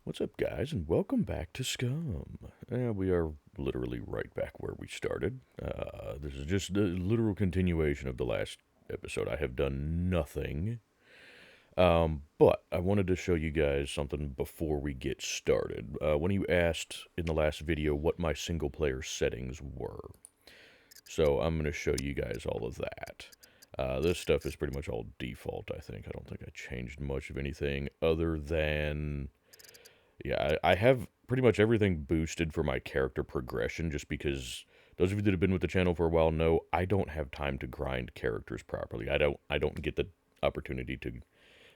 What's up, guys, and welcome back to SCUM. We are literally right back where we started. This is just the literal continuation of the last episode. I have done nothing, but I wanted to show you guys something before we get started. When you asked in the last video what my single-player settings were, so I'm going to show you guys all of that. This stuff is pretty much all default, I think. I don't think I changed much of anything other than... Yeah, I have pretty much everything boosted for my character progression just because those of you that have been with the channel for a while know I don't have time to grind characters properly. I don't get the opportunity to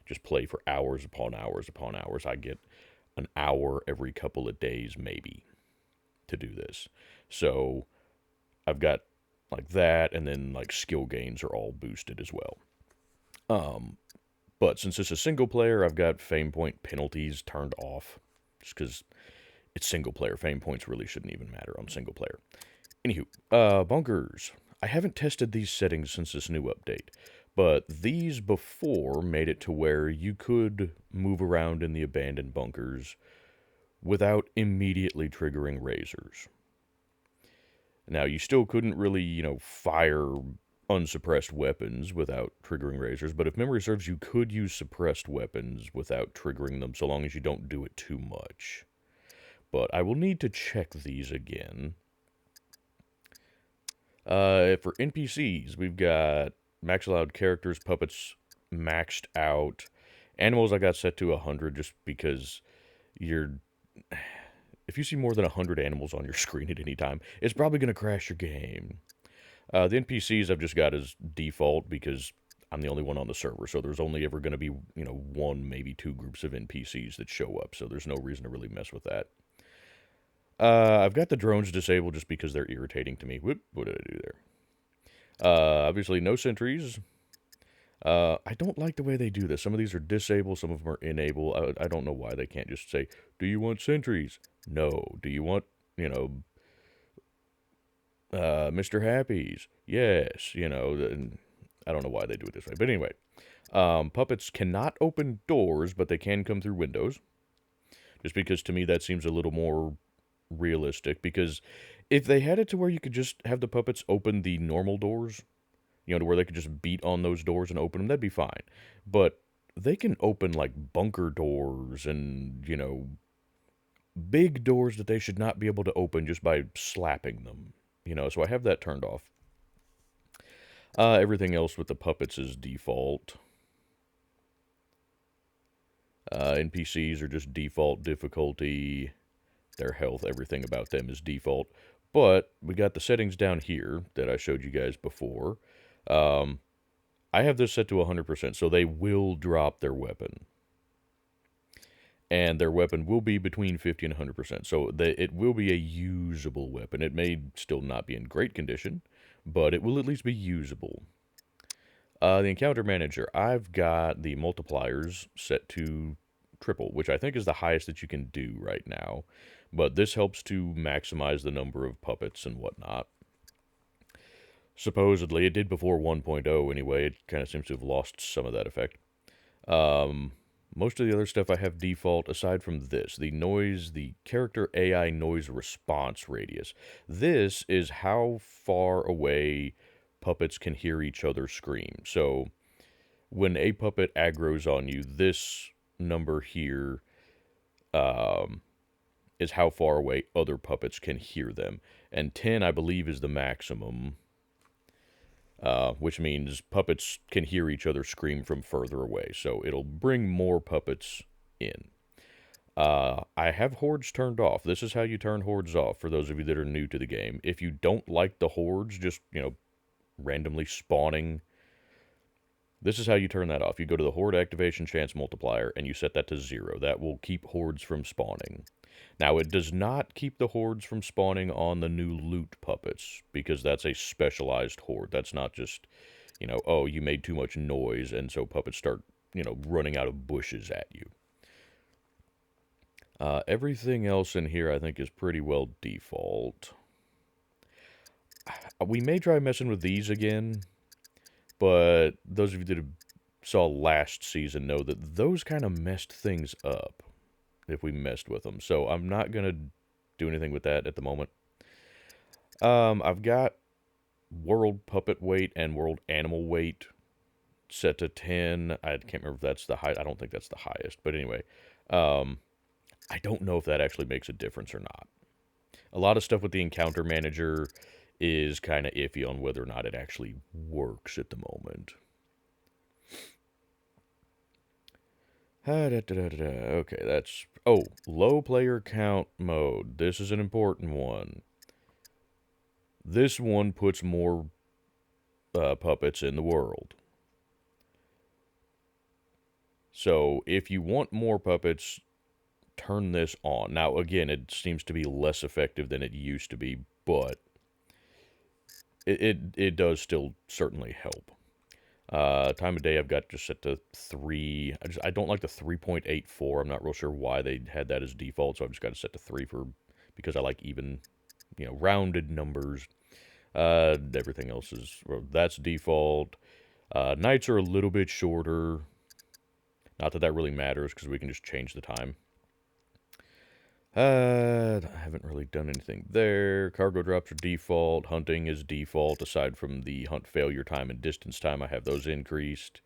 just play for hours upon hours upon hours. I get an hour every couple of days maybe to do this. So, I've got like that, and then like skill gains are all boosted as well. Um but since this is single player, I've got fame point penalties turned off just because it's single player. Fame points really shouldn't even matter on single player. Anywho, bunkers. I haven't tested these settings since this new update, but these before made it to where you could move around in the abandoned bunkers without immediately triggering razors. Now, you still couldn't really, fire unsuppressed weapons without triggering razors, but if memory serves, you could use suppressed weapons without triggering them so long as you don't do it too much. But I will need to check these again. For NPCs, we've got max allowed characters, puppets maxed out. Animals I got set to 100 just because you're... If you see more than 100 animals on your screen at any time, it's probably going to crash your game. The NPCs I've just got as default because I'm the only one on the server, so there's only ever going to be, one, maybe two groups of NPCs that show up, so there's no reason to really mess with that. I've got the drones disabled just because they're irritating to me. Whoop, what did I do there? Obviously, no sentries. I don't like the way they do this. Some of these are disabled, some of them are enable. I don't know why they can't just say, do you want sentries? No. Do you want, Mr. Happy's? Yes. And I don't know why they do it this way. But anyway, puppets cannot open doors, but they can come through windows. Just because to me that seems a little more realistic, because if they had it to where you could just have the puppets open the normal doors, to where they could just beat on those doors and open them, that'd be fine. But they can open like bunker doors and, big doors that they should not be able to open just by slapping them, so I have that turned off. Everything else with the puppets is default. NPCs are just default difficulty. Their health, everything about them is default. But we got the settings down here that I showed you guys before. I have this set to 100%, so they will drop their weapon. And their weapon will be between 50 and 100%, so it will be a usable weapon. It may still not be in great condition, but it will at least be usable. The encounter manager, I've got the multipliers set to triple, which I think is the highest that you can do right now. But this helps to maximize the number of puppets and whatnot. Supposedly, it did before 1.0 anyway. It kind of seems to have lost some of that effect. Most of the other stuff I have default, aside from this. The character AI noise response radius. This is how far away puppets can hear each other scream. So, when a puppet aggroes on you, this number here is how far away other puppets can hear them. And 10, I believe, is the maximum. Which means puppets can hear each other scream from further away. So it'll bring more puppets in. I have hordes turned off. This is how you turn hordes off for those of you that are new to the game. If you don't like the hordes just, randomly spawning, this is how you turn that off. You go to the horde activation chance multiplier and you set that to 0. That will keep hordes from spawning. Now, it does not keep the hordes from spawning on the new loot puppets, because that's a specialized horde. That's not just, oh, you made too much noise, and so puppets start, running out of bushes at you. Everything else in here, I think, is pretty well default. We may try messing with these again, but those of you that saw last season know that those kind of messed things up. if we messed with them. So I'm not going to do anything with that at the moment. I've got world puppet weight and world animal weight set to 10. I can't remember if that's the high. I don't think that's the highest. But anyway, um, I don't know if that actually makes a difference or not. A lot of stuff with the encounter manager is kind of iffy on whether or not it actually works at the moment. Okay, that's... Oh, low player count mode. This is an important one. This one puts more puppets in the world. So if you want more puppets, turn this on. Now, again, it seems to be less effective than it used to be, but it does still certainly help. Time of day I've got just set to 3. I don't like the 3.84. I'm not real sure why they had that as default, so I've just got it set to 3 because I like even, rounded numbers. Everything else is, well, that's default. Nights are a little bit shorter. Not that that really matters because we can just change the time. I haven't really done anything there. Cargo drops are default. Hunting is default. Aside from the hunt failure time and distance time, I have those increased.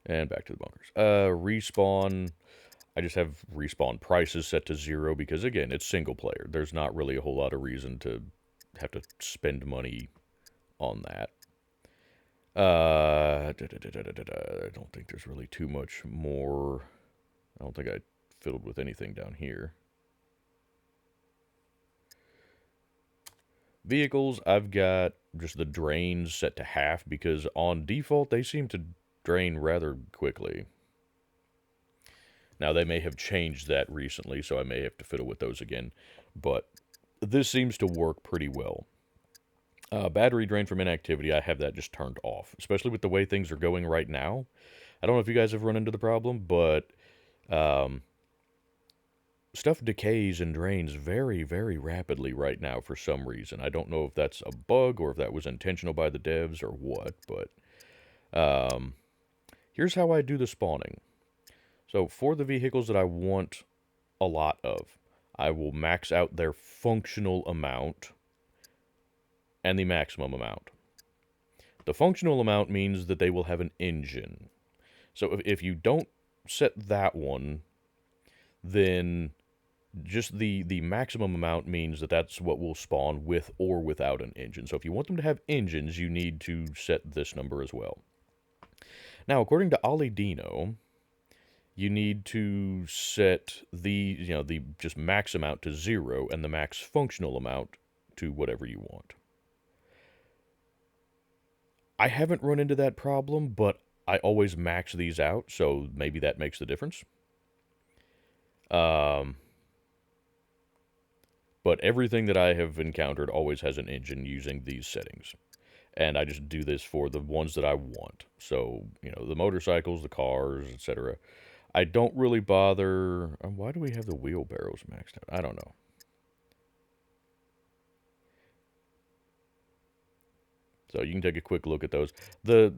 And back to the bunkers. Respawn. I just have respawn prices set to 0 because, again, it's single player. There's not really a whole lot of reason to have to spend money on that. I don't think there's really too much more. I don't think I fiddled with anything down here. Vehicles, I've got just the drains set to half because on default they seem to drain rather quickly. Now they may have changed that recently, so I may have to fiddle with those again, but this seems to work pretty well. Battery drain from inactivity, I have that just turned off, especially with the way things are going right now. I don't know if you guys have run into the problem, but stuff decays and drains very, very rapidly right now for some reason. I don't know if that's a bug or if that was intentional by the devs or what, but here's how I do the spawning. So for the vehicles that I want a lot of, I will max out their functional amount and the maximum amount. The functional amount means that they will have an engine. So if you don't set that one, then just the maximum amount means that that's what will spawn with or without an engine. So if you want them to have engines, you need to set this number as well. Now, according to Ali Dino, you need to set the just max amount to 0 and the max functional amount to whatever you want. I haven't run into that problem, but I always max these out, so maybe that makes the difference. But everything that I have encountered always has an engine using these settings. And I just do this for the ones that I want. So, the motorcycles, the cars, etc. I don't really bother... Why do we have the wheelbarrows maxed out? I don't know. So you can take a quick look at those. The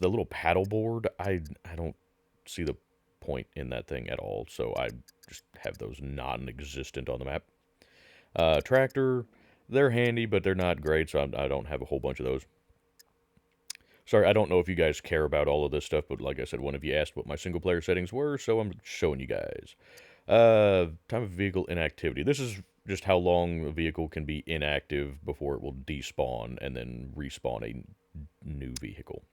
little paddleboard, I don't see the point in that thing at all. So I just have those non-existent on the map. Tractor, they're handy, but they're not great, so I don't have a whole bunch of those. Sorry, I don't know if you guys care about all of this stuff, but like I said, one of you asked what my single-player settings were, so I'm showing you guys. Time of vehicle inactivity. This is just how long a vehicle can be inactive before it will despawn and then respawn a new vehicle.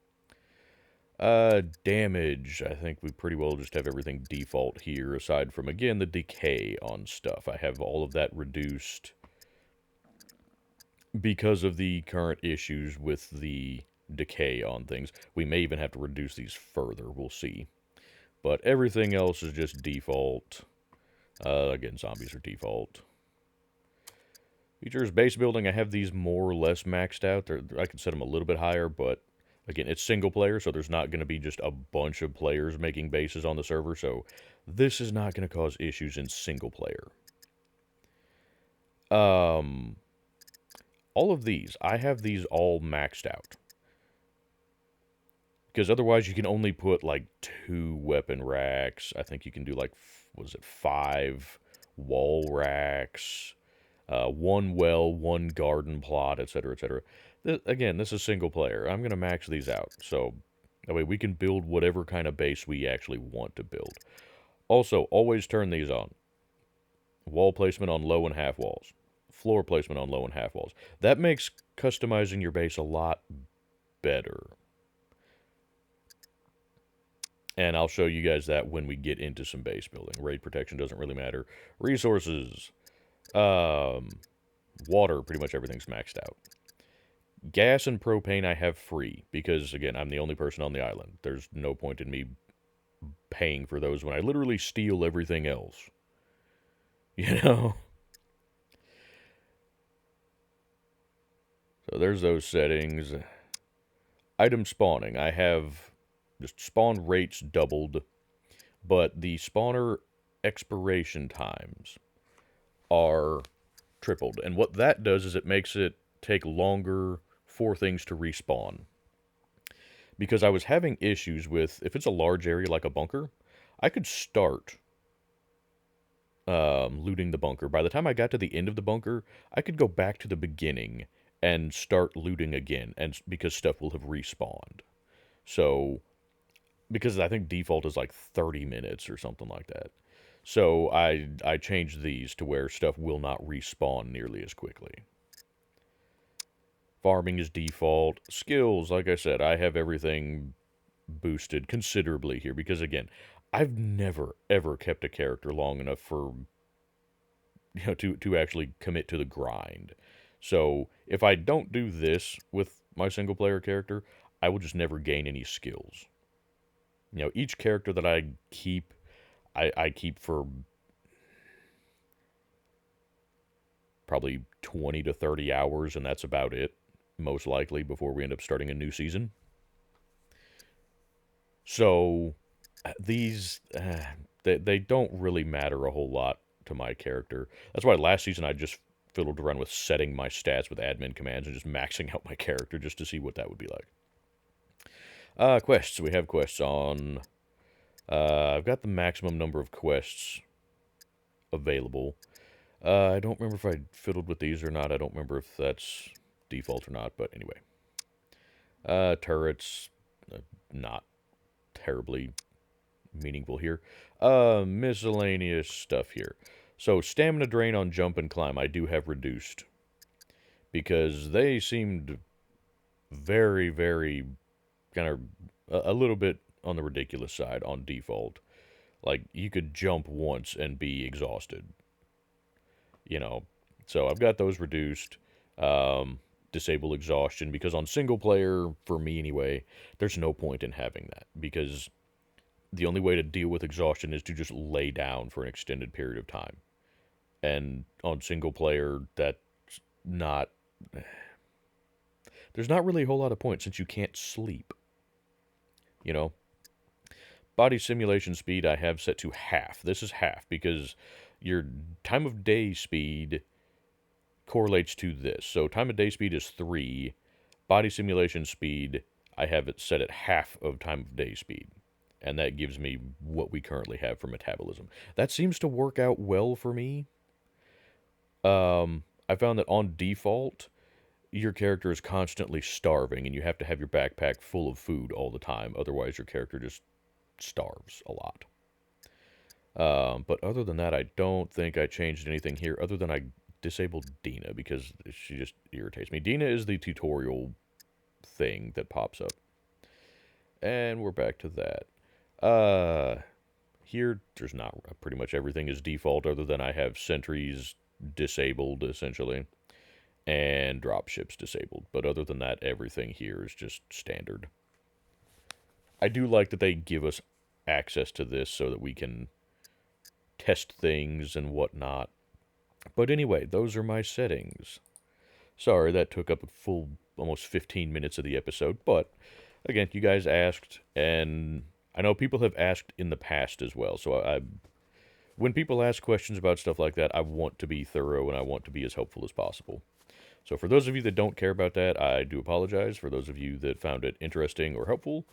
Damage. I think we pretty well just have everything default here, aside from, again, the decay on stuff. I have all of that reduced because of the current issues with the decay on things. We may even have to reduce these further. We'll see. But everything else is just default. Again, zombies are default. Features, base building, I have these more or less maxed out. I can set them a little bit higher, but again, it's single player, so there's not going to be just a bunch of players making bases on the server, so this is not going to cause issues in single player. All of these, I have these all maxed out. Because otherwise you can only put like 2 weapon racks. I think you can do like, was it 5 wall racks, 1 well, 1 garden plot, etc., etc. Again, this is single player. I'm going to max these out. So that way we can build whatever kind of base we actually want to build. Also, always turn these on. Wall placement on low and half walls. Floor placement on low and half walls. That makes customizing your base a lot better. And I'll show you guys that when we get into some base building. Raid protection doesn't really matter. Resources. Water, pretty much everything's maxed out. Gas and propane I have free because, again, I'm the only person on the island. There's no point in me paying for those when I literally steal everything else. You know? So there's those settings. Item spawning. I have just spawn rates doubled, but the spawner expiration times are tripled. And what that does is it makes it take longer for things to respawn. Because I was having issues with, if it's a large area like a bunker, I could start looting the bunker. By the time I got to the end of the bunker, I could go back to the beginning and start looting again, and because stuff will have respawned. So, because I think default is like 30 minutes or something like that. So I changed these to where stuff will not respawn nearly as quickly. Farming is default. Skills, like I said, I have everything boosted considerably here because, again, I've never ever kept a character long enough for to actually commit to the grind. So if I don't do this with my single player character, I will just never gain any skills. Each character that I keep, I keep for probably 20 to 30 hours, and that's about it, most likely, before we end up starting a new season. So these, they don't really matter a whole lot to my character. That's why last season I just fiddled around with setting my stats with admin commands and just maxing out my character just to see what that would be like. Quests. We have quests on... I've got the maximum number of quests available. I don't remember if I fiddled with these or not. I don't remember if that's default or not, but anyway. Turrets, not terribly meaningful here. Miscellaneous stuff here. So, stamina drain on jump and climb I do have reduced. Because they seemed very, very kind of a little bit on the ridiculous side on default. Like, you could jump once and be exhausted. So I've got those reduced. Disable exhaustion, because on single player, for me anyway, there's no point in having that. Because the only way to deal with exhaustion is to just lay down for an extended period of time. And on single player, that's not... There's not really a whole lot of point since you can't sleep. Body simulation speed I have set to half. This is half because your time of day speed correlates to this. So time of day speed is 3. Body simulation speed, I have it set at half of time of day speed. And that gives me what we currently have for metabolism. That seems to work out well for me. I found that on default, your character is constantly starving, and you have to have your backpack full of food all the time. Otherwise, your character just starves a lot. But other than that, I don't think I changed anything here, other than I disabled Dina, because she just irritates me. Dina is the tutorial thing that pops up. And we're back to that. Here, there's not... Pretty much everything is default, other than I have sentries disabled, essentially. And dropships disabled. But other than that, everything here is just standard. I do like that they give us access to this so that we can test things and whatnot. But anyway, those are my settings. Sorry, that took up a full almost 15 minutes of the episode, but again, you guys asked, and I know people have asked in the past as well, so when people ask questions about stuff like that, I want to be thorough and I want to be as helpful as possible. So for those of you that don't care about that, I do apologize. For those of you that found it interesting or helpful,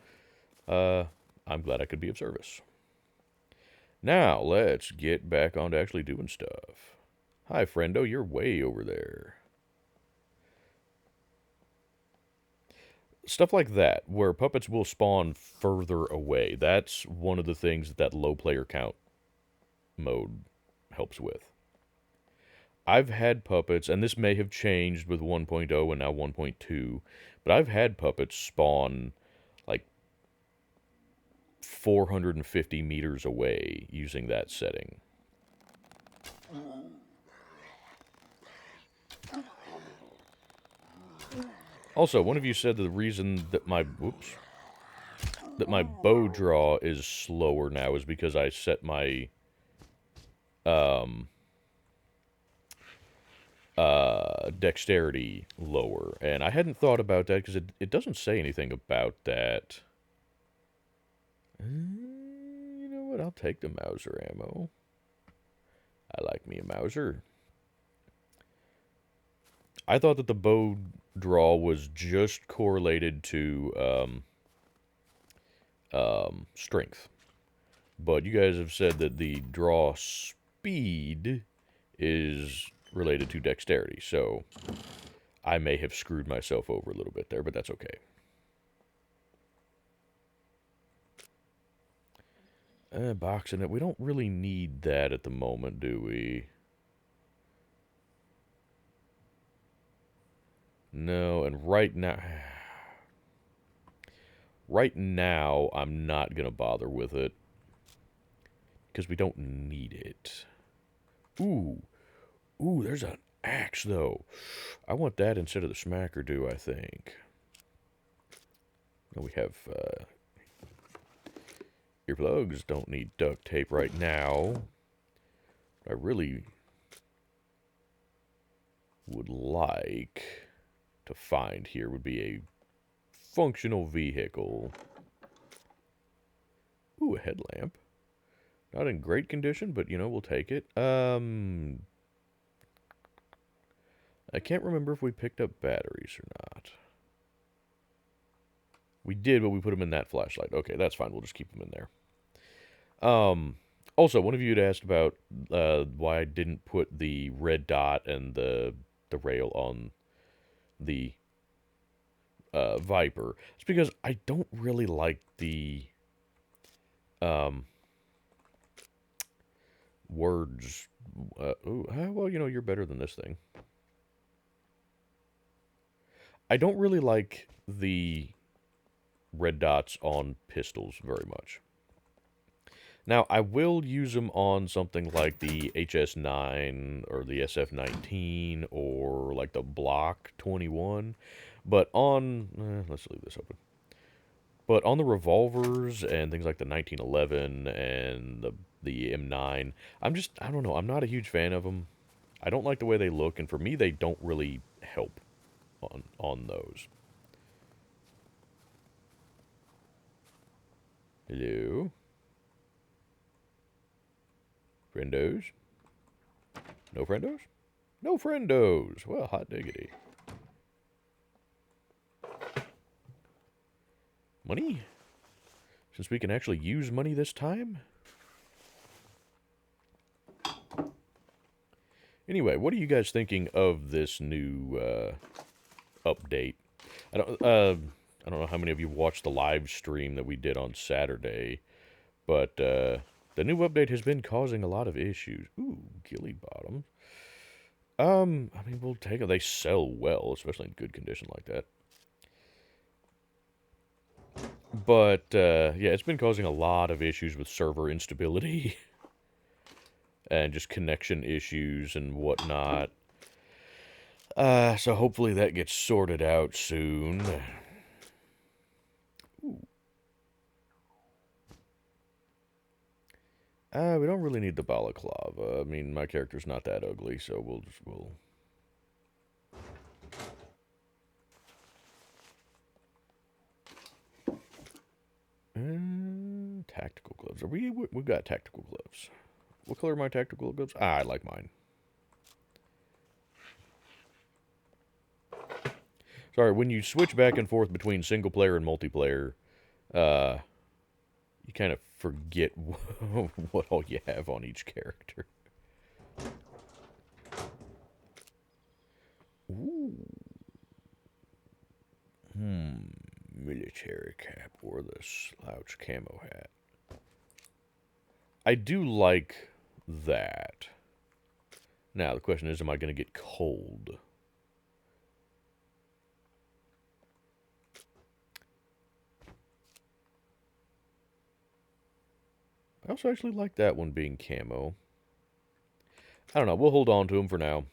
I'm glad I could be of service. Now, let's get back on to actually doing stuff. Hi, friendo, you're way over there. Stuff like that, where puppets will spawn further away. That's one of the things that low player count mode helps with. I've had puppets, and this may have changed with 1.0 and now 1.2, but I've had puppets spawn like 450 meters away using that setting. Also, one of you said that the reason that my bow draw is slower now is because I set my dexterity lower, and I hadn't thought about that because it doesn't say anything about that. You know what? I'll take the Mauser ammo. I like me a Mauser. I thought that the bow draw was just correlated to strength, but you guys have said that the draw speed is related to dexterity, so I may have screwed myself over a little bit there, but that's okay. Boxing it. We don't really need that at the moment, do we? No, and right now... Right now, I'm not going to bother with it. Because we don't need it. Ooh. Ooh, there's an axe, though. I want that instead of the smacker-do, I think. We have... earplugs. Don't need duct tape right now. I really would like to find here would be a functional vehicle. Ooh, a headlamp. Not in great condition, but, you know, we'll take it. I can't remember if we picked up batteries or not. We did, but we put them in that flashlight. Okay, that's fine. We'll just keep them in there. Also, one of you had asked about why I didn't put the red dot and the rail on the Viper. It's because I don't really like the words. Well, you know, you're better than this thing. I don't really like the red dots on pistols very much. Now, I will use them on something like the HS9 or the SF19 or like the Block 21, but on, let's leave this open. But on the revolvers and things like the 1911 and the M9, I don't know, I'm not a huge fan of them. I don't like the way they look, and for me, they don't really help on those. Hello? Friendos? No friendos? No friendos! Well, hot diggity. Money? Since we can actually use money this time? Anyway, what are you guys thinking of this new update? I don't know how many of you watched the live stream that we did on Saturday, but the new update has been causing a lot of issues. Ooh, ghillie bottoms. I mean, we'll take it. They sell well, especially in good condition like that. But, yeah, it's been causing a lot of issues with server instability. And just connection issues and whatnot. So hopefully that gets sorted out soon. Ooh. We don't really need the balaclava. I mean, my character's not that ugly, so we'll. Tactical gloves. We've got tactical gloves. What color are my tactical gloves? I like mine. Sorry, when you switch back and forth between single player and multiplayer, you kind of forget what all you have on each character. Ooh. Military cap or the slouch camo hat. I do like that. Now, the question is, am I going to get cold? I also actually like that one being camo. I don't know. We'll hold on to them for now.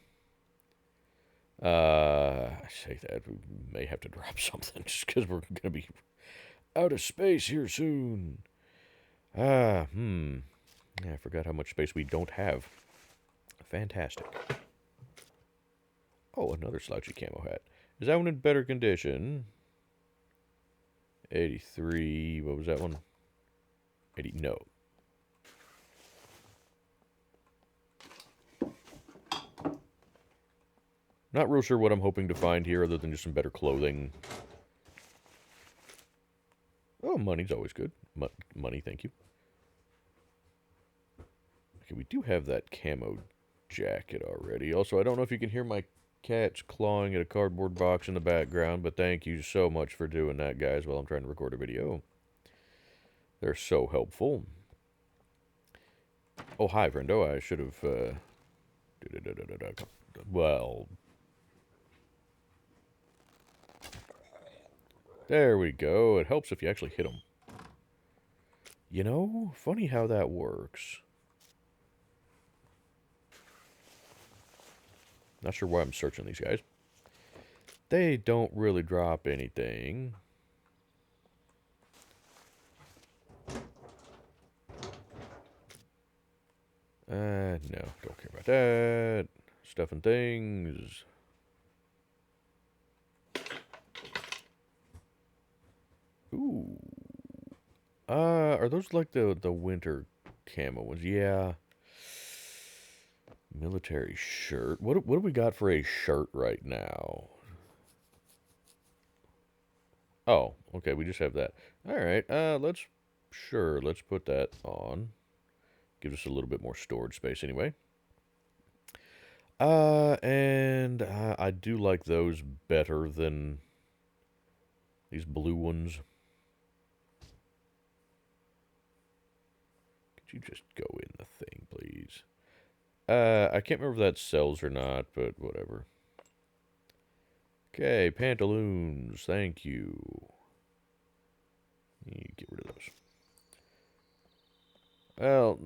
I say that. We may have to drop something just because we're going to be out of space here soon. Yeah, I forgot how much space we don't have. Fantastic. Oh, another slouchy camo hat. Is that one in better condition? 83. What was that one? 80. No. Not real sure what I'm hoping to find here other than just some better clothing. Oh, money's always good. Money, thank you. Okay, we do have that camo jacket already. Also, I don't know if you can hear my cats clawing at a cardboard box in the background, but thank you so much for doing that, guys, while I'm trying to record a video. They're so helpful. Oh, hi, friendo. I should have, well... There we go. It helps if you actually hit them. You know, funny how that works. Not sure why I'm searching these guys. They don't really drop anything. No, don't care about that. Stuff and things. Ooh. Are those like the winter camo ones? Yeah. Military shirt. What do we got for a shirt right now? Oh, okay, we just have that. Alright, let's put that on. Gives us a little bit more storage space anyway. And I do like those better than these blue ones. Could you just go in the thing, please? I can't remember if that sells or not, but whatever. Okay, pantaloons. Thank you. You get rid of those. Well,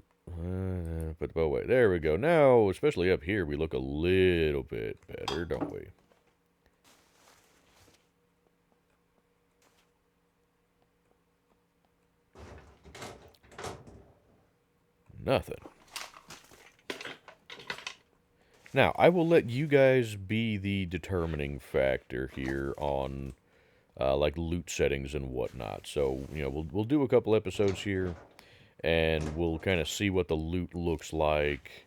put the bow away. There we go. Now, especially up here, we look a little bit better, don't we? Nothing. Now, I will let you guys be the determining factor here on, like, loot settings and whatnot. So, you know, we'll do a couple episodes here, and we'll kind of see what the loot looks like,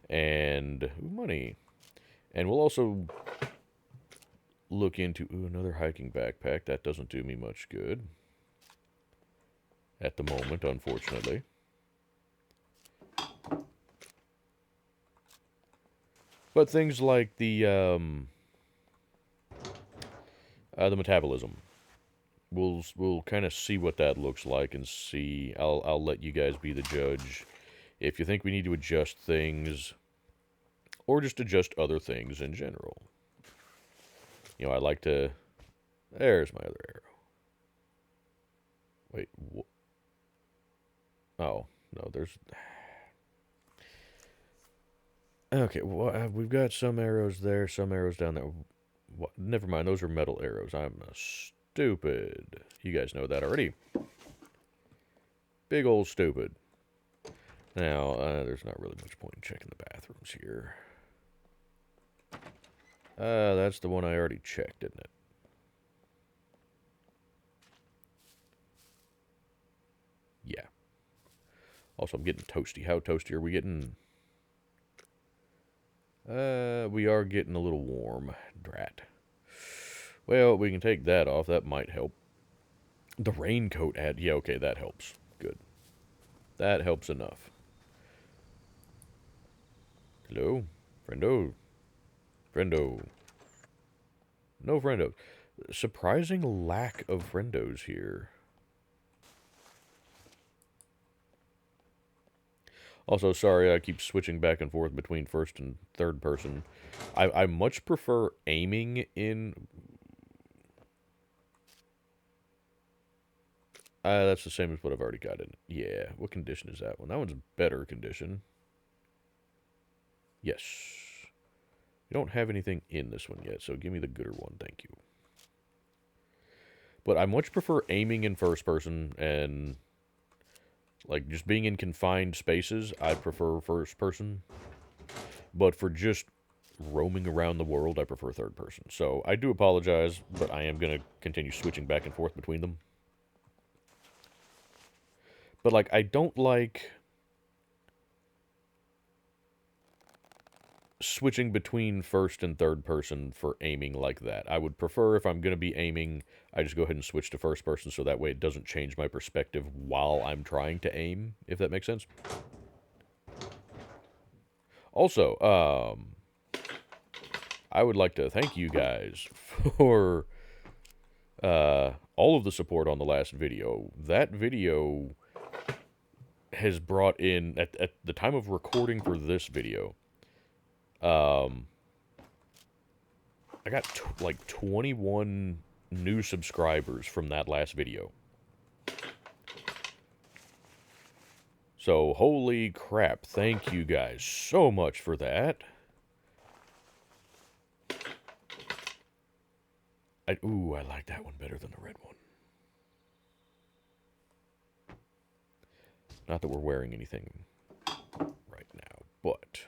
and money. And we'll also look into, another hiking backpack. That doesn't do me much good at the moment, unfortunately. But things like the metabolism, we'll kind of see what that looks like and see. I'll let you guys be the judge. If you think we need to adjust things, or just adjust other things in general. You know, I like to... There's my other arrow. Wait, oh, no, there's... Okay, well, we've got some arrows there, some arrows down there. What? Never mind, those are metal arrows. I'm stupid. You guys know that already. Big old stupid. Now, there's not really much point in checking the bathrooms here. That's the one I already checked, isn't it? Yeah. Also, I'm getting toasty. How toasty are we getting? We are getting a little warm. Drat. Well, we can take that off. That might help. The raincoat ad. Yeah, okay, that helps. Good. That helps enough. Hello? Friendo? Friendo? No friendo. Surprising lack of friendos here. Also, sorry, I keep switching back and forth between first and third person. I much prefer aiming in... that's the same as what I've already got in. Yeah, what condition is that one? That one's better condition. Yes. You don't have anything in this one yet, so give me the gooder one, thank you. But I much prefer aiming in first person and... like, just being in confined spaces, I prefer first person. But for just roaming around the world, I prefer third person. So I do apologize, but I am going to continue switching back and forth between them. But, like, I don't like switching between first and third person for aiming like that. I would prefer, if I'm going to be aiming, I just go ahead and switch to first person so that way it doesn't change my perspective while I'm trying to aim, if that makes sense. Also, I would like to thank you guys for all of the support on the last video. That video has brought in, at the time of recording for this video, I got like 21 new subscribers from that last video. So, holy crap, thank you guys so much for that. Ooh, I like that one better than the red one. Not that we're wearing anything right now, but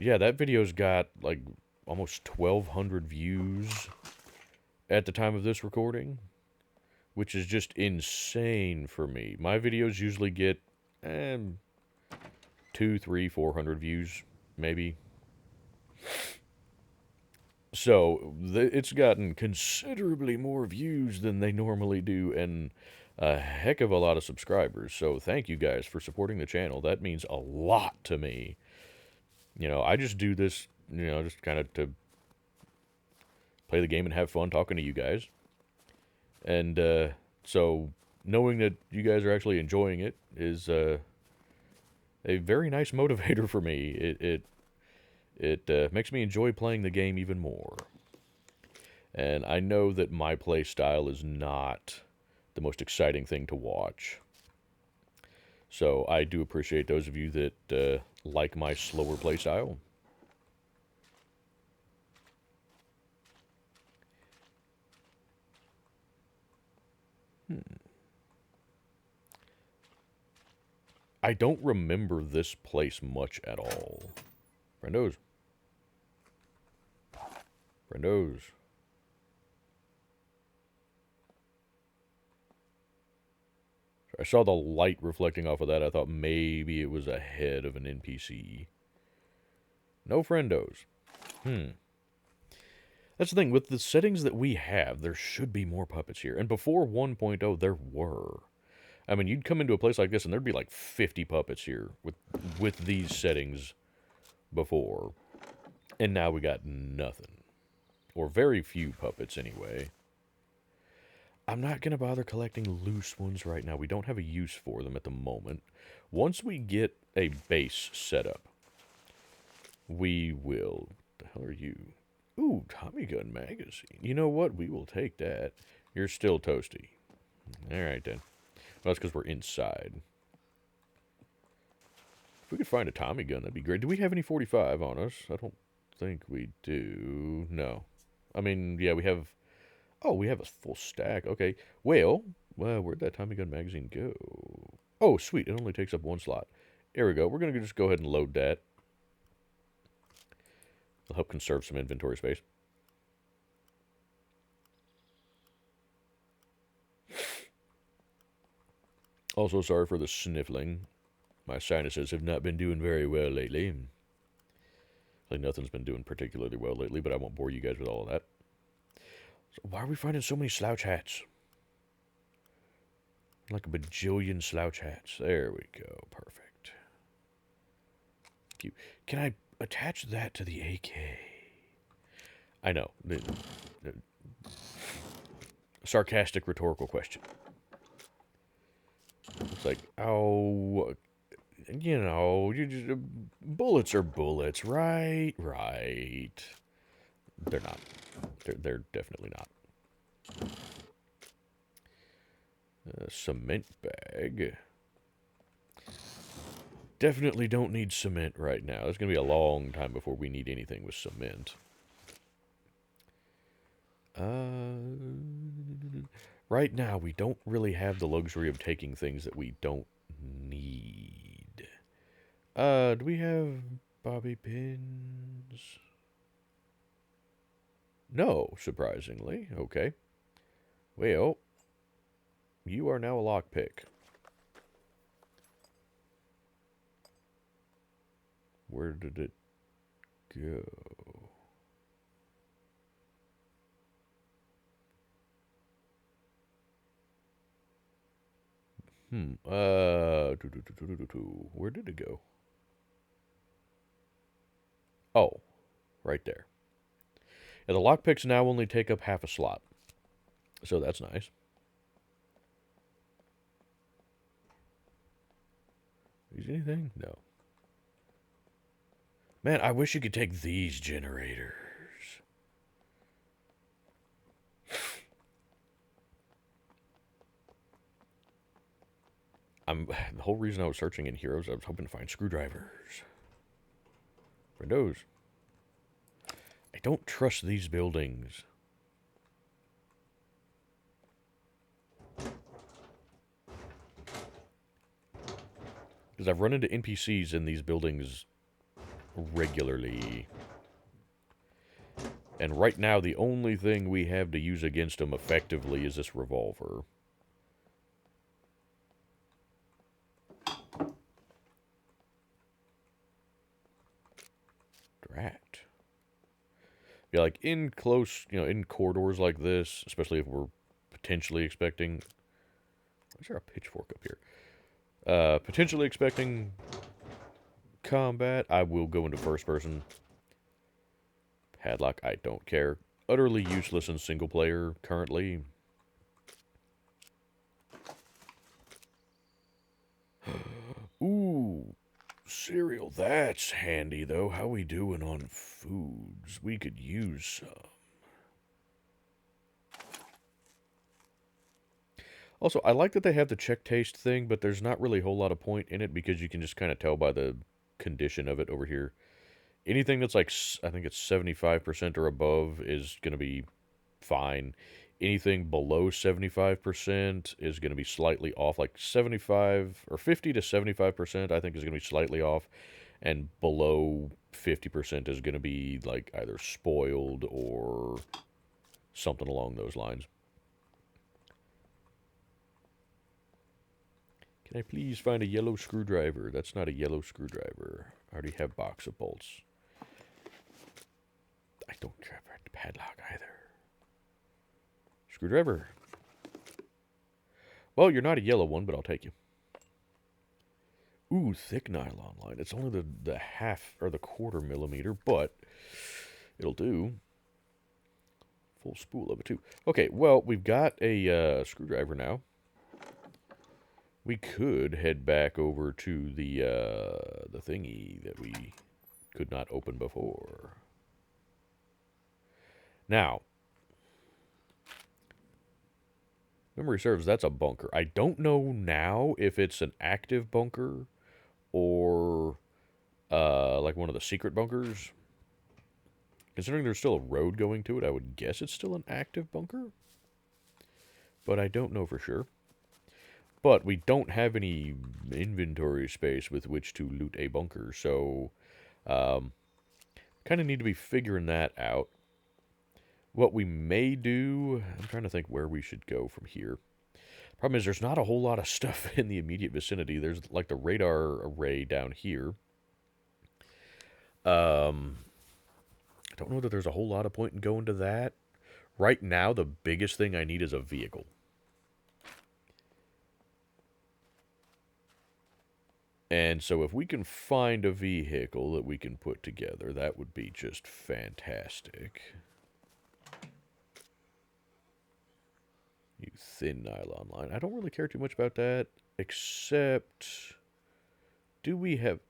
yeah, that video's got like almost 1,200 views at the time of this recording, which is just insane for me. My videos usually get 200, 300, 400 views, maybe. So, it's gotten considerably more views than they normally do, and a heck of a lot of subscribers. So, thank you guys for supporting the channel. That means a lot to me. You know, I just do this, you know, just kind of to play the game and have fun talking to you guys. And, so, knowing that you guys are actually enjoying it is, a very nice motivator for me. It makes me enjoy playing the game even more. And I know that my play style is not the most exciting thing to watch. So I do appreciate those of you that like my slower play style. I don't remember this place much at all. Friendos. Friendos. I saw the light reflecting off of that. I thought maybe it was a head of an NPC. No friendos. That's the thing. With the settings that we have, there should be more puppets here. And before 1.0, there were. I mean, you'd come into a place like this, and there'd be like 50 puppets here with these settings before. And now we got nothing. Or very few puppets, anyway. I'm not going to bother collecting loose ones right now. We don't have a use for them at the moment. Once we get a base set up, we will... What the hell are you? Ooh, Tommy Gun Magazine. You know what? We will take that. You're still toasty. Alright, then. Well, that's because we're inside. If we could find a Tommy gun, that'd be great. Do we have any 45 on us? I don't think we do. No. I mean, yeah, we have... Oh, we have a full stack. Okay. Well, where'd that Tommy Gun Magazine go? Oh, sweet. It only takes up one slot. There we go. We're going to just go ahead and load that. It'll help conserve some inventory space. Also, sorry for the sniffling. My sinuses have not been doing very well lately. Like, nothing's been doing particularly well lately, but I won't bore you guys with all of that. So why are we finding so many slouch hats? Like a bajillion slouch hats. There we go. Perfect. Cute. Can I attach that to the AK? I know. Sarcastic rhetorical question. It's like, oh, you know, bullets are bullets, right? Right. They're not. They're definitely not. Cement bag. Definitely don't need cement right now. It's going to be a long time before we need anything with cement. Right now, we don't really have the luxury of taking things that we don't need. Do we have bobby pins? No, surprisingly. Okay. Well, you are now a lockpick. Where did it go? Where did it go? Oh, right there. And the lockpicks now only take up half a slot. So that's nice. Is anything? No. Man, I wish you could take these generators. The whole reason I was searching in Heroes, I was hoping to find screwdrivers. Windows. I don't trust these buildings. Because I've run into NPCs in these buildings regularly. And right now, the only thing we have to use against them effectively is this revolver. Drat. Yeah, like in close, in corridors like this, especially if we're potentially expecting... Is there a pitchfork up here? Potentially expecting combat, I will go into first person. Padlock, I don't care. Utterly useless in single player currently. Ooh, cereal. That's handy, though. How we doing on foods? We could use some. Also, I like that they have the check taste thing, but there's not really a whole lot of point in it because you can just kind of tell by the condition of it over here. Anything that's like, I think it's 75% or above is going to be fine. Anything below 75% is going to be slightly off. Like 75 or 50 to 75%, I think is going to be slightly off. And below 50% is going to be like either spoiled or something along those lines. Can I please find a yellow screwdriver? That's not a yellow screwdriver. I already have box of bolts. I don't have a padlock either. Screwdriver. Well, you're not a yellow one, but I'll take you. Ooh, thick nylon line. It's only the half or the quarter millimeter, but it'll do. Full spool of it, too. Okay, well, we've got a screwdriver now. We could head back over to the thingy that we could not open before. Now, memory serves, that's a bunker. I don't know now if it's an active bunker or like one of the secret bunkers. Considering there's still a road going to it, I would guess it's still an active bunker. But I don't know for sure. But we don't have any inventory space with which to loot a bunker, so kind of need to be figuring that out. What we may do, I'm trying to think where we should go from here. Problem is there's not a whole lot of stuff in the immediate vicinity. There's like the radar array down here. I don't know that there's a whole lot of point in going to that. Right now, the biggest thing I need is a vehicle. And so if we can find a vehicle that we can put together, that would be just fantastic. You thin nylon line. I don't really care too much about that, except... Do we have...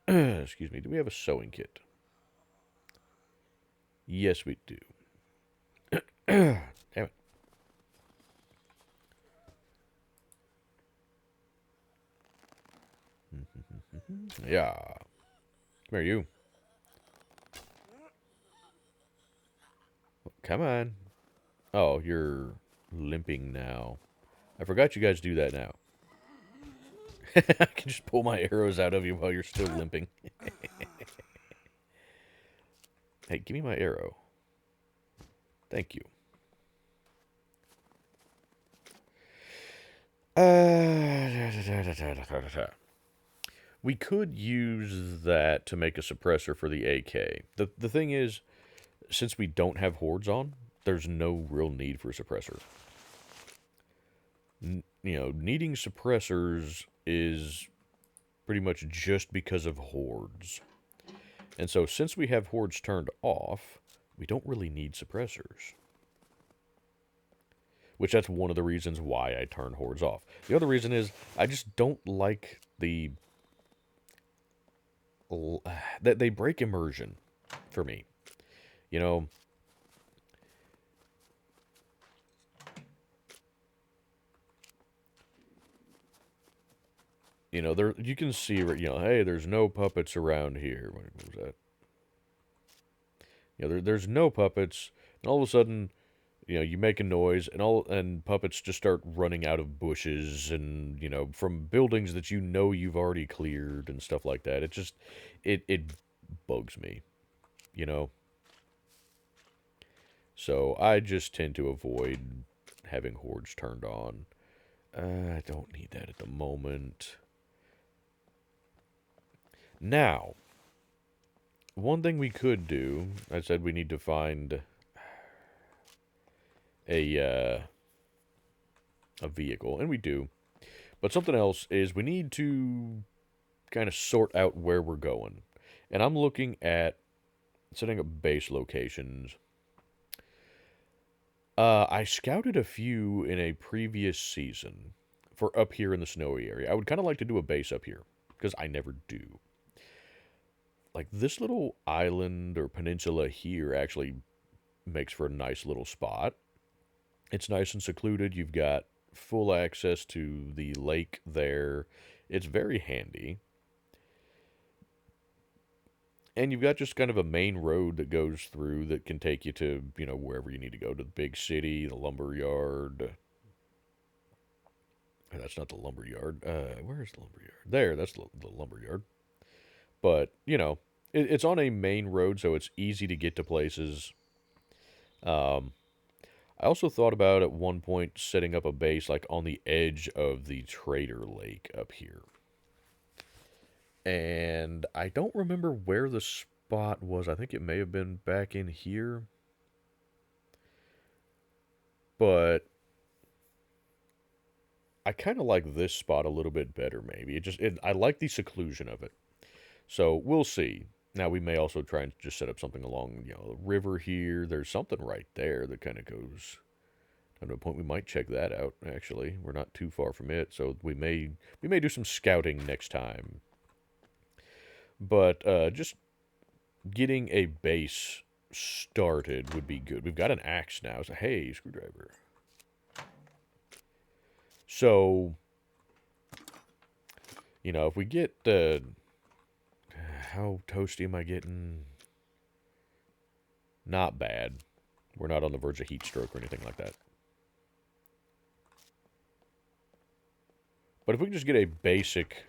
excuse me, do we have a sewing kit? Yes, we do. Damn it. Yeah. Come here, you. Come on. Oh, you're limping now. I forgot you guys do that now. I can just pull my arrows out of you while you're still limping. Hey, give me my arrow. Thank you. We could use that to make a suppressor for the AK. The thing is, since we don't have hordes on, there's no real need for a suppressor. Needing suppressors is pretty much just because of hordes. And so since we have hordes turned off, we don't really need suppressors. Which that's one of the reasons why I turn hordes off. The other reason is I just don't like that they break immersion for me. You know, there you can see, hey, there's no puppets around here. What was that? There's no puppets, and all of a sudden, you make a noise, and puppets just start running out of bushes, and from buildings that you've already cleared and stuff like that. It bugs me, you know. So I just tend to avoid having hordes turned on. I don't need that at the moment. Now, one thing we could do, I said we need to find a vehicle, and we do. But something else is we need to kind of sort out where we're going. And I'm looking at setting up base locations. I scouted a few in a previous season for up here in the snowy area. I would kind of like to do a base up here, because I never do. Like, this little island or peninsula here actually makes for a nice little spot. It's nice and secluded. You've got full access to the lake there. It's very handy. And you've got just kind of a main road that goes through that can take you to, wherever you need to go, to the big city, the lumber yard. That's not the lumber yard. Where's the lumber yard? There, that's the lumber yard. But, it's on a main road, so it's easy to get to places. I also thought about at one point setting up a base like on the edge of the Trader Lake up here. And I don't remember where the spot was. I think it may have been back in here. But I kind of like this spot a little bit better, maybe. I like the seclusion of it. So we'll see. Now, we may also try and just set up something along, the river here. There's something right there that kind of goes down to a point. We might check that out, actually. We're not too far from it, so we may do some scouting next time. But just getting a base started would be good. We've got an axe now, so hey, screwdriver. So, if we get... how toasty am I getting? Not bad. We're not on the verge of heat stroke or anything like that. But if we can just get a basic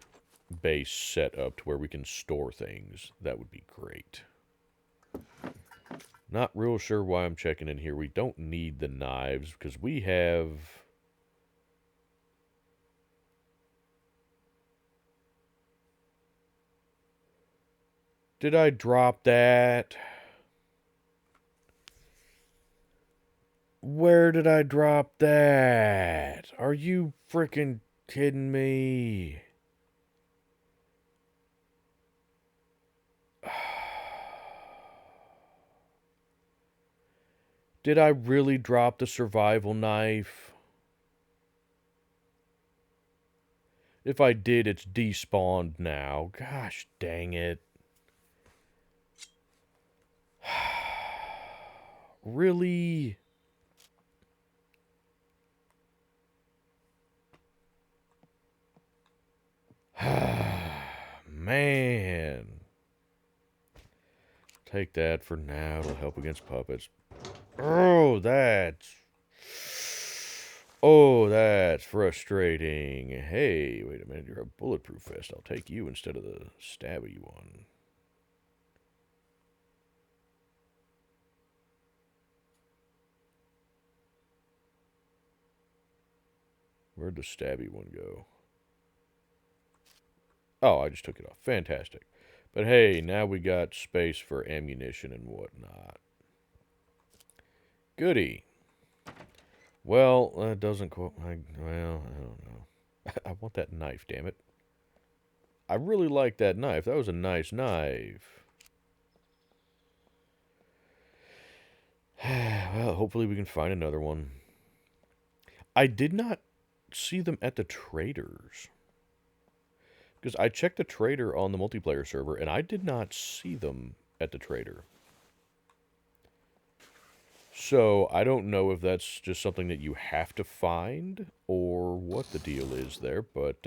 base set up to where we can store things, that would be great. Not real sure why I'm checking in here. We don't need the knives because we have... Did I drop that? Where did I drop that? Are you freaking kidding me? Did I really drop the survival knife? If I did, it's despawned now. Gosh dang it. Really? Man. Take that for now. It'll help against puppets. Oh, that's... Oh, that's frustrating. Hey, wait a minute. You're a bulletproof vest. I'll take you instead of the stabby one. Where'd the stabby one go? Oh, I just took it off. Fantastic. But hey, now we got space for ammunition and whatnot. Goody. Well, that doesn't quote. Well, I don't know. I want that knife, damn it. I really like that knife. That was a nice knife. Well, hopefully we can find another one. I did not see them at the traders. Because I checked the trader on the multiplayer server, and I did not see them at the trader. So, I don't know if that's just something that you have to find, or what the deal is there, but,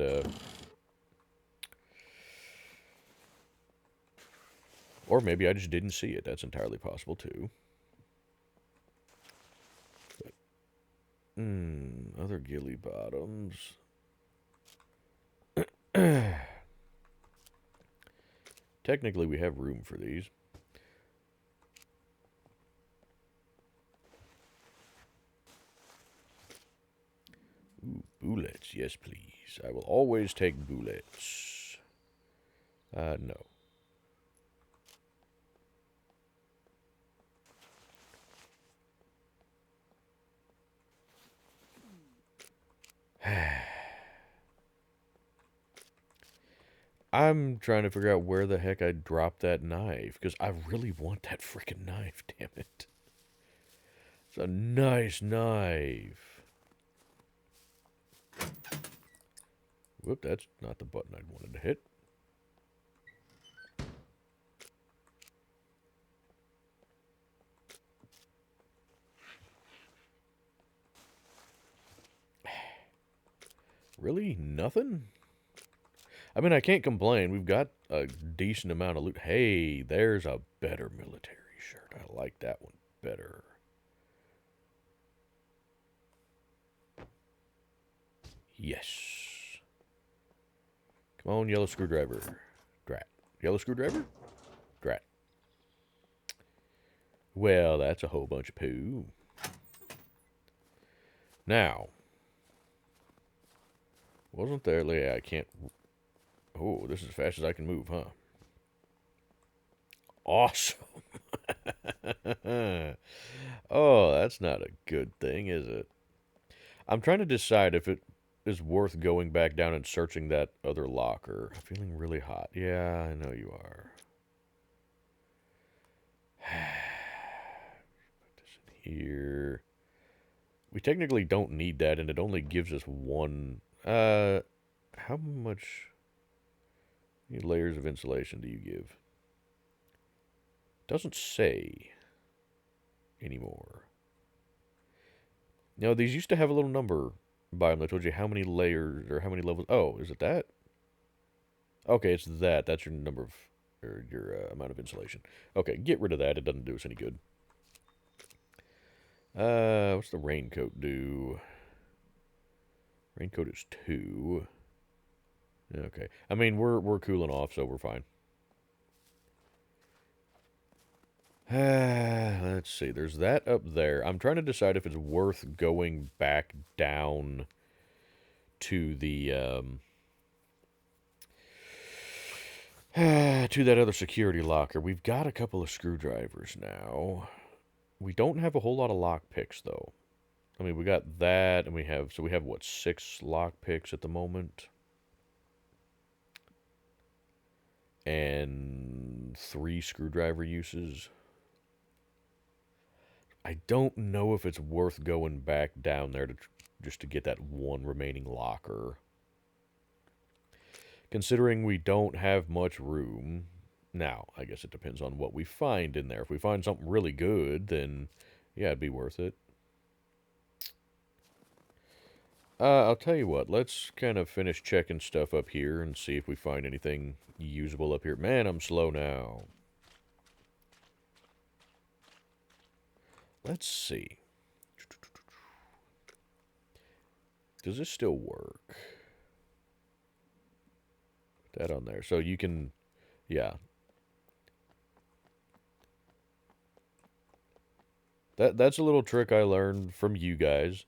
or maybe I just didn't see it. That's entirely possible, too. But, other ghillie bottoms. Technically, we have room for these. Ooh, bullets. Yes, please. I will always take bullets. No. I'm trying to figure out where the heck I dropped that knife, because I really want that freaking knife, damn it. It's a nice knife. Whoop, that's not the button I wanted to hit. Really? Nothing? I mean, I can't complain. We've got a decent amount of loot. Hey, there's a better military shirt. I like that one better. Yes. Come on, yellow screwdriver. Drat. Yellow screwdriver? Drat. Well, that's a whole bunch of poo. Now, wasn't there... Yeah, I can't... Oh, this is as fast as I can move, huh? Awesome. Oh, that's not a good thing, is it? I'm trying to decide if it is worth going back down and searching that other locker. I'm feeling really hot. Yeah, I know you are. Put this in here. We technically don't need that, and it only gives us one. How much layers of insulation do you give? Doesn't say anymore. Now, these used to have a little number by them that told you how many layers or how many levels. Oh, is it that? Okay, it's that. That's your number of, or your amount of insulation. Okay, get rid of that. It doesn't do us any good. What's the raincoat do? Raincoat is 2. Okay. I mean, we're cooling off, so we're fine. Let's see. There's that up there. I'm trying to decide if it's worth going back down to the to that other security locker. We've got a couple of screwdrivers now. We don't have a whole lot of lock picks though. I mean, we got that, and we have what, 6 lock picks at the moment, and 3 screwdriver uses. I don't know if it's worth going back down there just to get that one remaining locker. Considering we don't have much room. Now, I guess it depends on what we find in there. If we find something really good, then yeah, it'd be worth it. I'll tell you what, let's kind of finish checking stuff up here and see if we find anything usable up here. Man, I'm slow now. Let's see. Does this still work? Put that on there. So you can, yeah. That's a little trick I learned from you guys.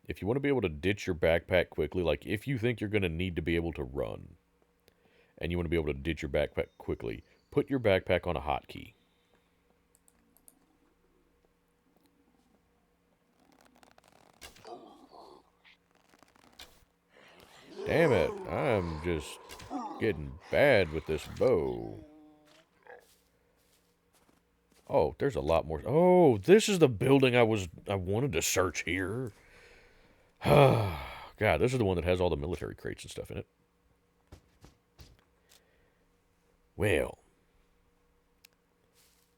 If you want to be able to ditch your backpack quickly, like if you think you're going to need to be able to run, and you want to be able to ditch your backpack quickly, put your backpack on a hotkey. Damn it, I'm just getting bad with this bow. Oh, there's a lot more. Oh, this is the building I wanted to search here. God, this is the one that has all the military crates and stuff in it. Well,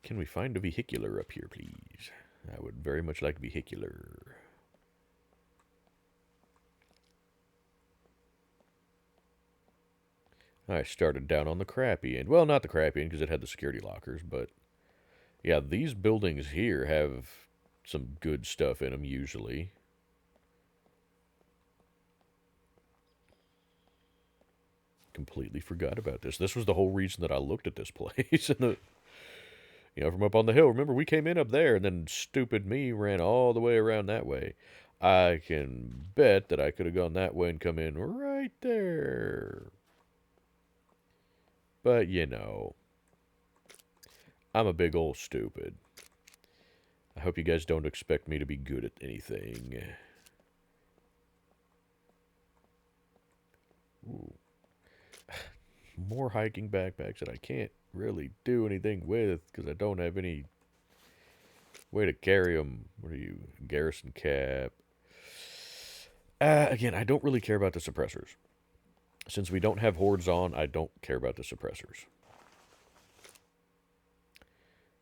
can we find a vehicular up here, please? I would very much like a vehicular. I started down on the crappy end. Well, not the crappy end because it had the security lockers, but yeah, these buildings here have some good stuff in them usually. Completely forgot about this. This was the whole reason that I looked at this place. And from up on the hill. Remember, we came in up there, and then stupid me ran all the way around that way. I can bet that I could have gone that way and come in right there. But, I'm a big old stupid. I hope you guys don't expect me to be good at anything. Ooh. More hiking backpacks that I can't really do anything with because I don't have any way to carry them. What are you? Garrison cap. Again, I don't really care about the suppressors. Since we don't have hordes on, I don't care about the suppressors.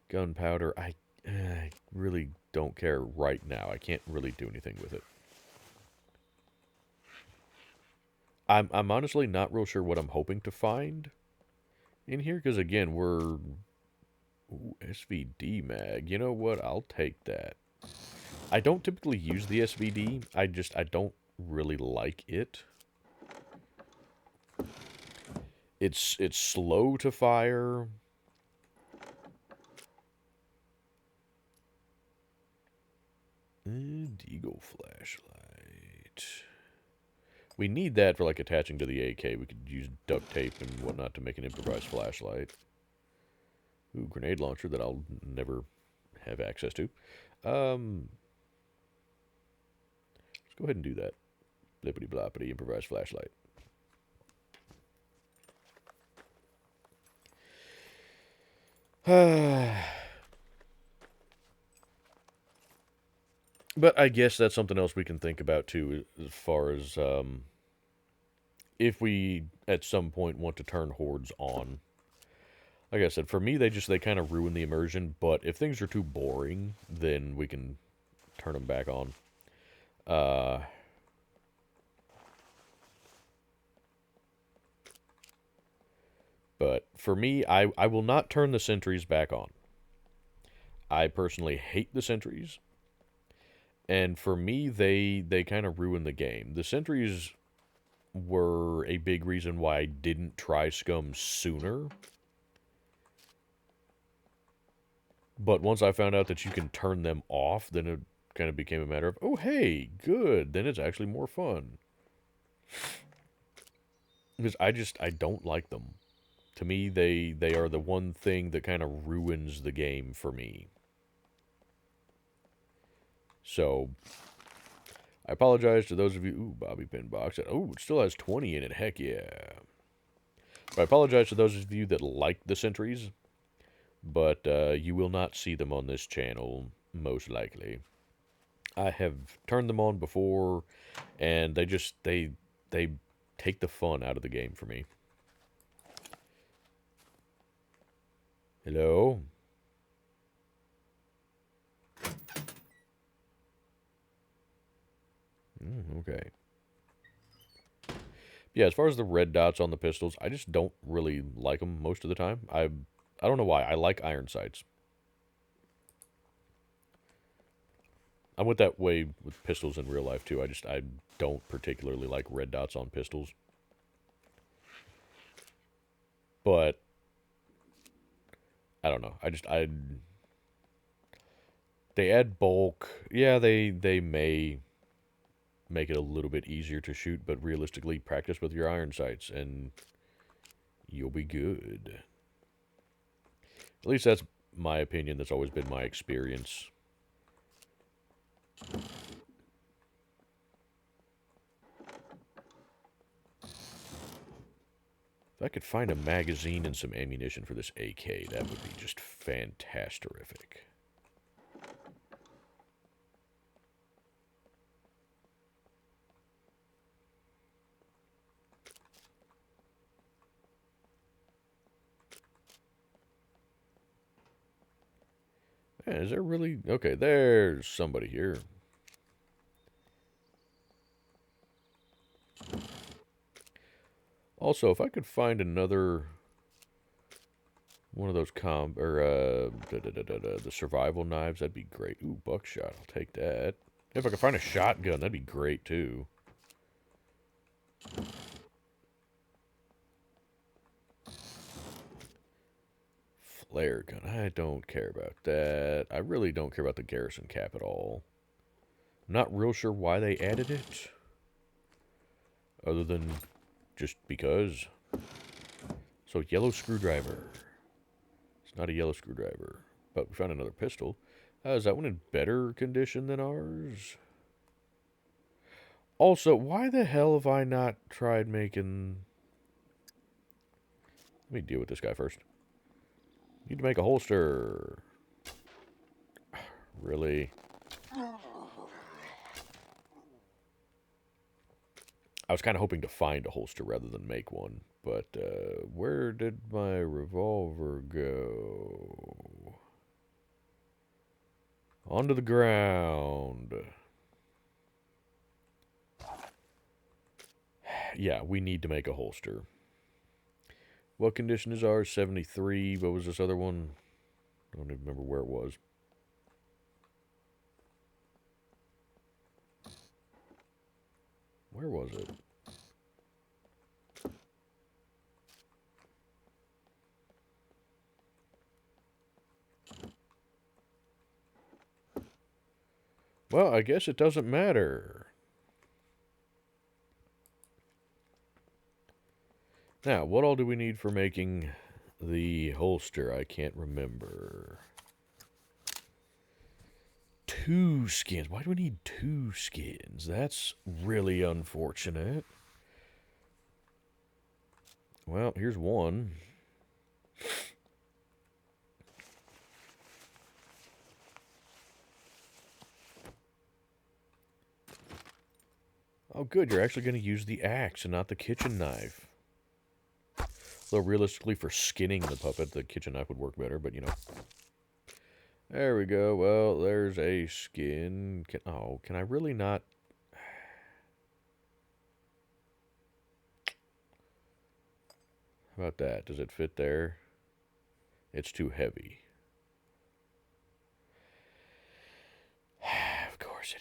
Gunpowder, I really don't care right now. I can't really do anything with it. I'm honestly not real sure what I'm hoping to find in here, because again, we're... Ooh, SVD mag. You know what? I'll take that. I don't typically use the SVD. I don't really like it. It's slow to fire. Deagle flashlight. We need that for like attaching to the AK. We could use duct tape and whatnot to make an improvised flashlight. Ooh, grenade launcher that I'll never have access to. Let's go ahead and do that. Blippity bloppity, improvised flashlight. But I guess that's something else we can think about too, as far as if we at some point want to turn hordes on. Like I said, for me, they kind of ruin the immersion. But if things are too boring, then we can turn them back on. But for me, I will not turn the sentries back on. I personally hate the sentries. And for me, they kind of ruin the game. The sentries were a big reason why I didn't try SCUM sooner. But once I found out that you can turn them off, then it kind of became a matter of, oh, hey, good. Then it's actually more fun. Because I don't like them. To me, they are the one thing that kind of ruins the game for me. So, I apologize to those of you... Ooh, Bobby Pin box. Oh, it still has 20 in it. Heck yeah. But I apologize to those of you that like the sentries. but you will not see them on this channel, most likely. I have turned them on before, and they take the fun out of the game for me. Hello? Okay. Yeah, as far as the red dots on the pistols, I just don't really like them most of the time. I don't know why. I like iron sights. I'm with that way with pistols in real life too. I don't particularly like red dots on pistols. But I don't know. I they add bulk. Yeah, they may make it a little bit easier to shoot, but realistically practice with your iron sights and you'll be good. At least that's my opinion. That's always been my experience. If I could find a magazine and some ammunition for this AK, that would be just fantastic. Man, is there really... Okay, there's somebody here. Also, if I could find another... one of those the survival knives, that'd be great. Ooh, buckshot, I'll take that. If I could find a shotgun, that'd be great, too. Flare gun, I don't care about that. I really don't care about the garrison cap at all. I'm not real sure why they added it. Other than just because. So, yellow screwdriver. It's not a yellow screwdriver. But we found another pistol. Is that one in better condition than ours? Also, why the hell have I not tried making... Let me deal with this guy first. Need to make a holster. Really? I was kind of hoping to find a holster rather than make one. But, where did my revolver go? Onto the ground. Yeah, we need to make a holster. What condition is ours? 73. What was this other one? I don't even remember where it was. Where was it? Well, I guess it doesn't matter. Now, what all do we need for making the holster? I can't remember. 2 skins. Why do we need 2 skins? That's really unfortunate. Well, here's one. Oh, good. You're actually going to use the axe and not the kitchen knife. Though, realistically, for skinning the puppet, the kitchen knife would work better, but, you know. There we go. Well, there's a skin. Can I really not... How about that? Does it fit there? It's too heavy. Of course it is.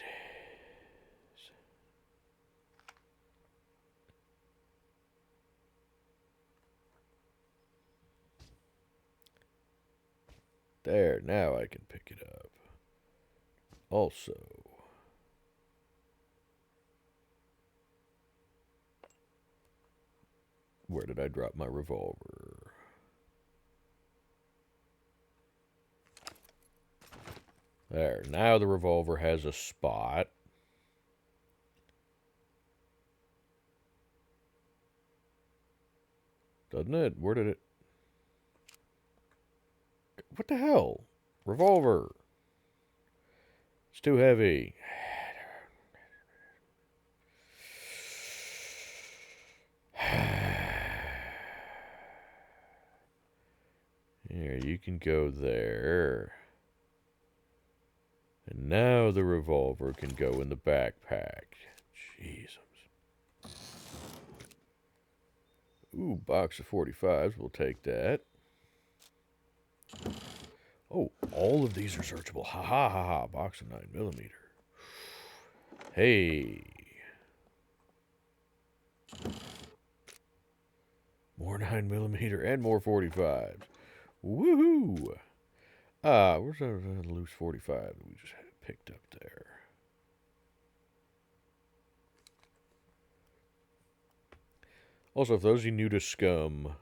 There, now I can pick it up. Also, where did I drop my revolver? There, now the revolver has a spot. Doesn't it? Where did it... What the hell? Revolver. It's too heavy. Here, you can go there. And now the revolver can go in the backpack. Jesus. Ooh, box of 45s. We'll take that. Oh, all of these are searchable. Ha ha ha ha. Box of 9mm. Hey. More 9mm and more 45s. Woohoo! Where's our loose 45 that we just picked up there? Also, if those of you new to SCUM,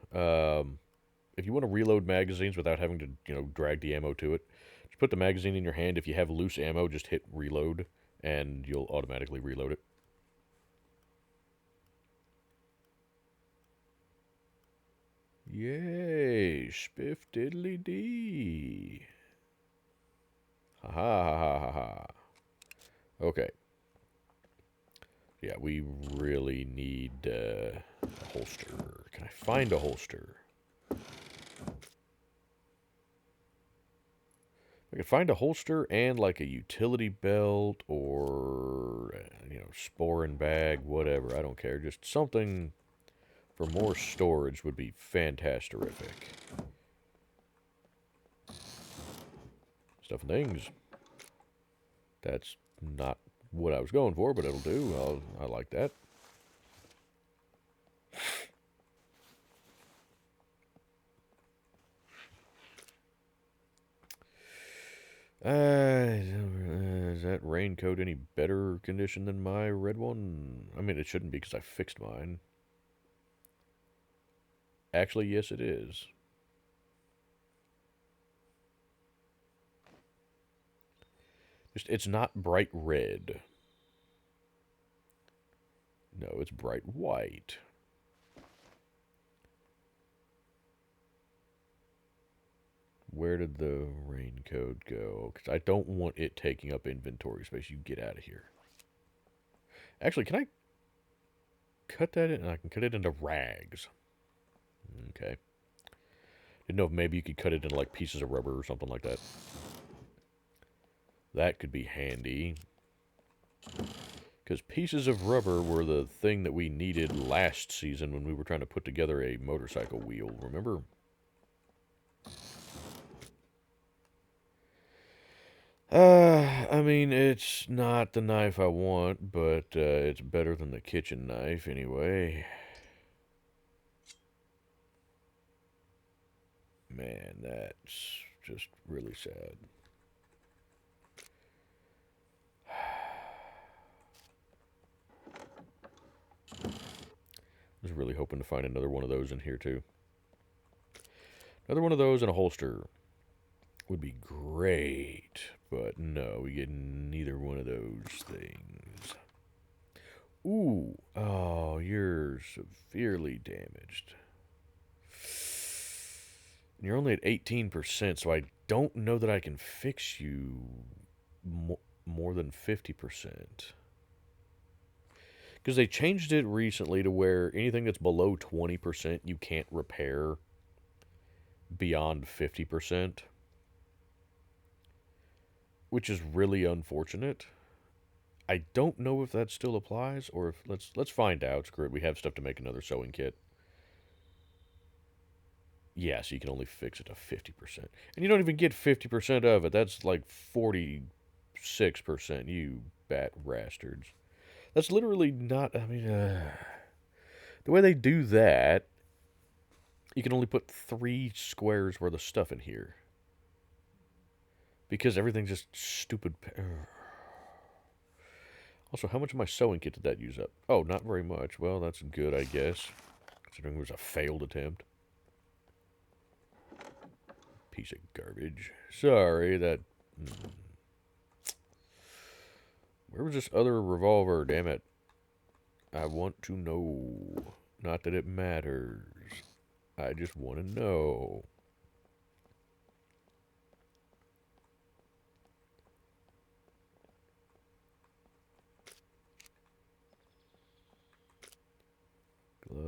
if you want to reload magazines without having to, drag the ammo to it, just put the magazine in your hand. If you have loose ammo, just hit reload, and you'll automatically reload it. Yay! Spiff diddly dee. Ha ha ha ha ha. Okay. Yeah, we really need a holster. Can I find a holster? I could find a holster and like a utility belt or, sporin bag, whatever. I don't care. Just something for more storage would be fantastic. Stuff and things. That's not what I was going for, but it'll do. I like that. Is that raincoat any better condition than my red one? I mean, it shouldn't be because I fixed mine. Actually, yes, it is. It's not bright red. No, it's bright white. Where did the raincoat go? Because I don't want it taking up inventory space. You get out of here. Actually, can I cut that in? I can cut it into rags. Okay. Didn't know if maybe you could cut it into like pieces of rubber or something like that. That could be handy. Because pieces of rubber were the thing that we needed last season when we were trying to put together a motorcycle wheel, remember? I mean, it's not the knife I want, but it's better than the kitchen knife anyway. Man, that's just really sad. I was really hoping to find another one of those in here, too. Another one of those in a holster would be great, but no, we get neither one of those things. Ooh, oh, you're severely damaged. You're only at 18%, so I don't know that I can fix you more than 50%. Because they changed it recently to where anything that's below 20% you can't repair beyond 50%. Which is really unfortunate. I don't know if that still applies, or if let's find out. Screw it, we have stuff to make another sewing kit. Yeah, so you can only fix it to 50%. And you don't even get 50% of it. That's like 46%, you bat rastards. That's literally not, I mean, the way they do that, you can only put 3 squares worth of stuff in here. Because everything's just stupid. Also, how much of my sewing kit did that use up? Oh, not very much. Well, that's good, I guess. Considering it was a failed attempt. Piece of garbage. Sorry, that... Where was this other revolver? Damn it. I want to know. Not that it matters. I just want to know.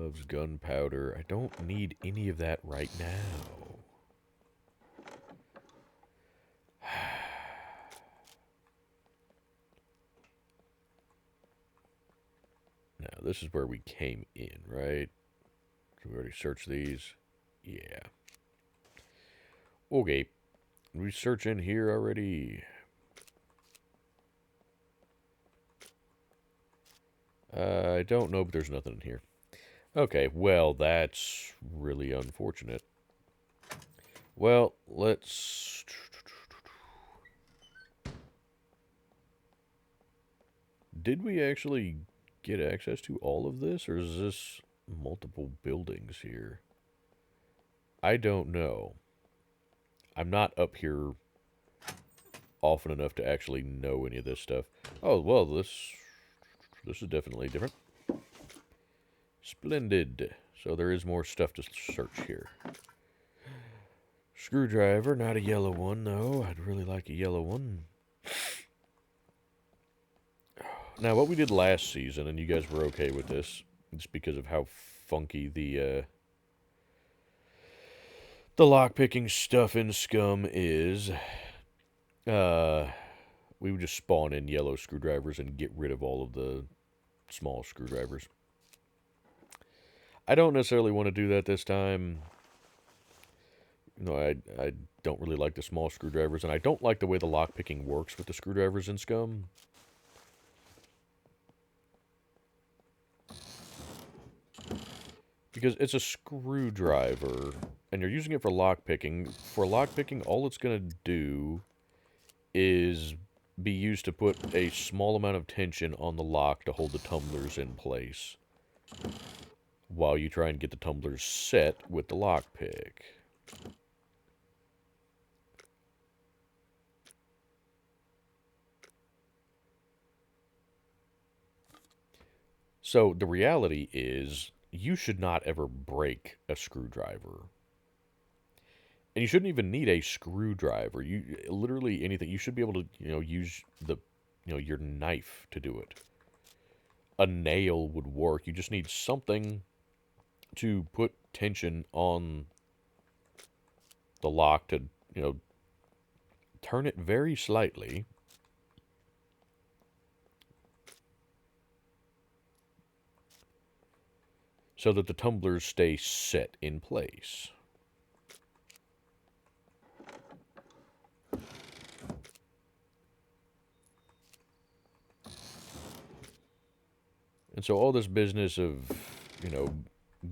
gloves, gunpowder. I don't need any of that right now. Now, this is where we came in, right? So we already searched these. Yeah. Okay. We search in here already. I don't know, but there's nothing in here. Okay, well, that's really unfortunate. Well, let's... Did we actually get access to all of this, or is this multiple buildings here? I don't know. I'm not up here often enough to actually know any of this stuff. Oh, well, this is definitely different. Splendid. So there is more stuff to search here. Screwdriver, not a yellow one, though. I'd really like a yellow one. Now, what we did last season, and you guys were okay with this, just because of how funky the lockpicking stuff in SCUM is, we would just spawn in yellow screwdrivers and get rid of all of the small screwdrivers. I don't necessarily want to do that this time. You know, I don't really like the small screwdrivers, and I don't like the way the lockpicking works with the screwdrivers in SCUM. Because it's a screwdriver, and you're using it for lockpicking. For lockpicking, all it's going to do is be used to put a small amount of tension on the lock to hold the tumblers in place, while you try and get the tumblers set with the lockpick. So the reality is, you should not ever break a screwdriver. And you shouldn't even need a screwdriver. You literally anything. You should be able to, use the, your knife to do it. A nail would work. You just need something to put tension on the lock to, turn it very slightly. So that the tumblers stay set in place. And so all this business of,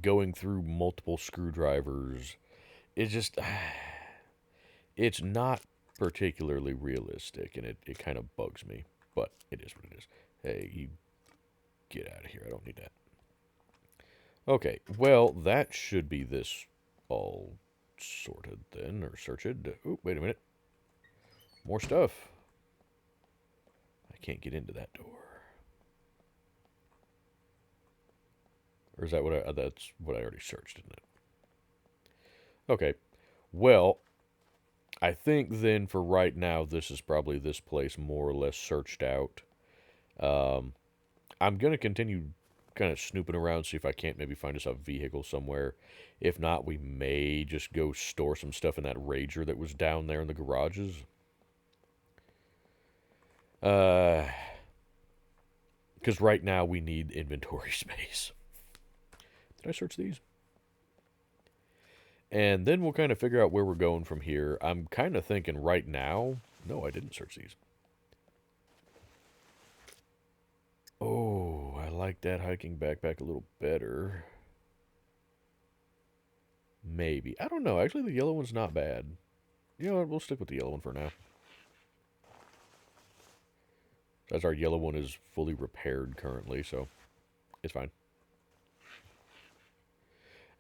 going through multiple screwdrivers, it just, it's not particularly realistic, and it kind of bugs me. But it is what it is. Hey, you get out of here. I don't need that. Okay, well, that should be this all sorted then, or searched. Oh, wait a minute. More stuff. I can't get into that door. Or is that what that's what I already searched, isn't it? Okay, well, I think then for right now, this is probably this place more or less searched out. I'm going to continue kind of snooping around, see if I can't maybe find us a vehicle somewhere. If not, we may just go store some stuff in that Rager that was down there in the garages. Because right now we need inventory space. Did I search these? And then we'll kind of figure out where we're going from here. I'm kind of thinking right now... No, I didn't search these. Oh, I like that hiking backpack a little better. Maybe. I don't know. Actually, the yellow one's not bad. You know what? We'll stick with the yellow one for now. As our yellow one is fully repaired currently, so it's fine.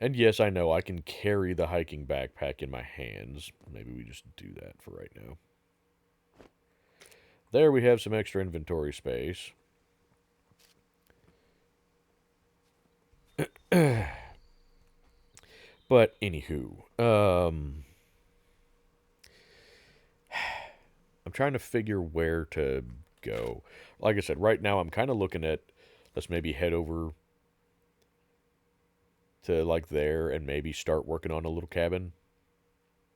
And yes, I know I can carry the hiking backpack in my hands. Maybe we just do that for right now. There we have some extra inventory space. But anywho, I'm trying to figure where to go. Like I said, right now I'm kind of looking at, let's maybe head over to like there and maybe start working on a little cabin.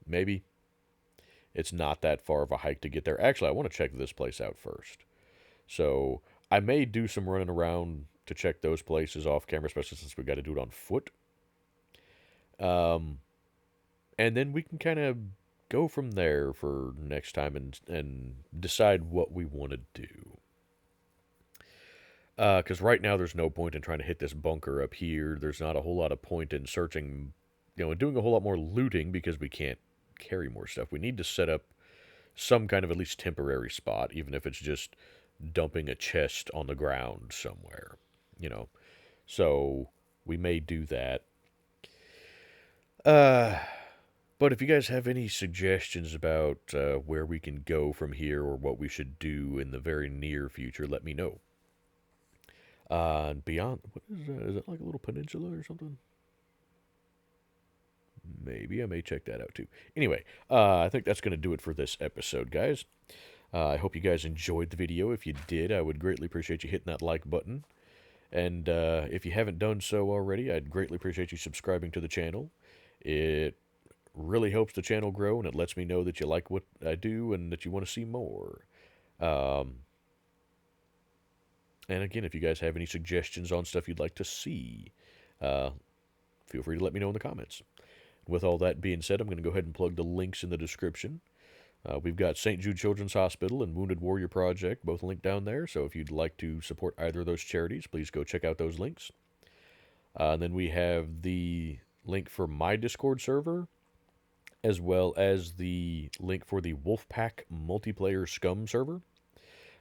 Maybe. It's not that far of a hike to get there. Actually, I want to check this place out first. So I may do some running around to check those places off camera, especially since we got to do it on foot. Um, and then we can kind of go from there for next time and decide what we want to do. Because right now there's no point in trying to hit this bunker up here. There's not a whole lot of point in searching, and doing a whole lot more looting because we can't carry more stuff. We need to set up some kind of at least temporary spot, even if it's just dumping a chest on the ground somewhere, you know. So we may do that. Uh, but if you guys have any suggestions about where we can go from here or what we should do in the very near future, let me know. And beyond, what is that? Is that like a little peninsula or something? Maybe I may check that out too. Anyway, I think that's going to do it for this episode, guys. I hope you guys enjoyed the video. If you did, I would greatly appreciate you hitting that like button. And if you haven't done so already, I'd greatly appreciate you subscribing to the channel. It really helps the channel grow, and it lets me know that you like what I do and that you want to see more. Um, and again, if you guys have any suggestions on stuff you'd like to see, uh, feel free to let me know in the comments. With all that being said, I'm going to go ahead and plug the links in the description. We've got St. Jude Children's Hospital and Wounded Warrior Project, both linked down there. So if you'd like to support either of those charities, please go check out those links. And then we have the link for my Discord server, as well as the link for the Wolfpack multiplayer SCUM server.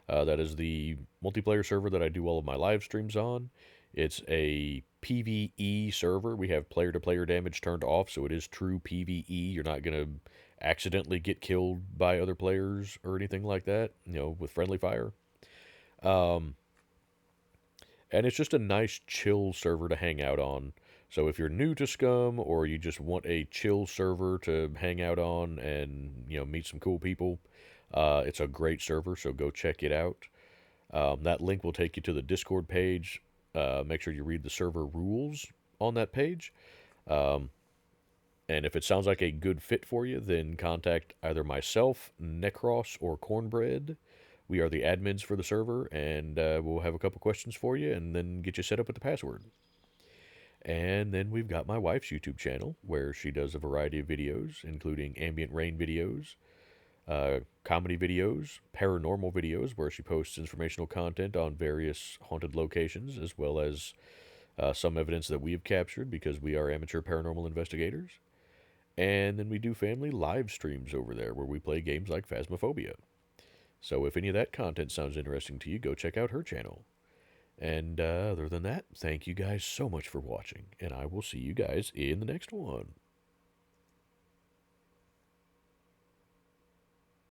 That is the multiplayer server that I do all of my live streams on. It's a PvE server. We have player-to-player damage turned off, so it is true PvE. You're not going to accidentally get killed by other players or anything like that, with friendly fire. And it's just a nice, chill server to hang out on. So if you're new to SCUM or you just want a chill server to hang out on and, meet some cool people, it's a great server, so go check it out. That link will take you to the Discord page. Make sure you read the server rules on that page. And if it sounds like a good fit for you, then contact either myself, Necros, or Cornbread. We are the admins for the server, and we'll have a couple questions for you and then get you set up with the password. And then we've got my wife's YouTube channel, where she does a variety of videos, including ambient rain videos, comedy videos, paranormal videos, where she posts informational content on various haunted locations, as well as some evidence that we have captured because we are amateur paranormal investigators. And then we do family live streams over there where we play games like Phasmophobia. So if any of that content sounds interesting to you, go check out her channel. And other than that, thank you guys so much for watching, and I will see you guys in the next one.